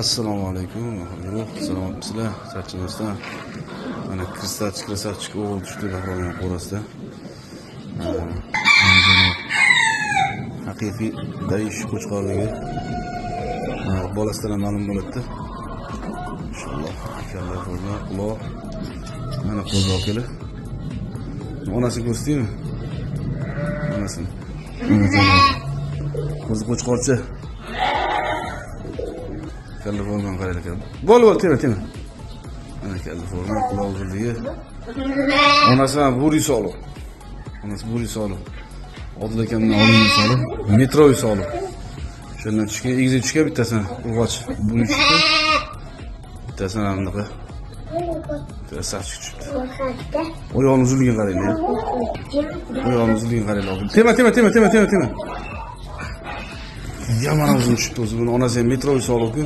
Assalomu alaykum. Salomatmisizlar? Charchamasdan. Mana krasavchik o'g'il tushdi Bahromin qo'rasida. Haqiqiy Dayish qo'chqorligi bolasidan ma'lum bo'ladi. Inshaalloh akallar bo'lma, quloq. Mana qo'lga kelib. Onasini ko'rsatdingmi? Onasini. Ko'zi qo'chqorchi. Kalla bo'lgan qaraylar ekan. Bo'l, tema. Mana kalla bo'lgan quloq uzunligi. Onasi ham buri solib. Onasi buri solib. Odil akamdan olingan solib, metroviy solib. Shundan tushgan, egiz tushgan bittasini urg'och buri tushdi. Bittasini ham bunaqa. Sachib tushibdi. Oyog'ini uzunligiga qaraylar. Oyog'ini uzunligiga qaraylar. Tema. Yaman uzun tushibdi o'zi. Buni onasi ham metroviy solib-ku.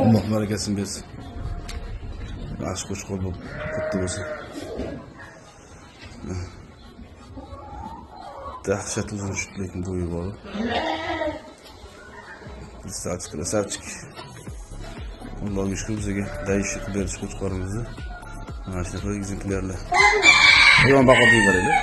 Alloh barakasini bersin. Yaxshi qo'shqo'l bo'lib katta bo'lsin. Dahshat uzun tushibdi, lekin bo'yi bor. Krasavchik. Allohga shukr, bizga Dayish berish qo'chqorimizni. Mana shunaqa egizaklarlar. Yon baqa qo'yib beraylik.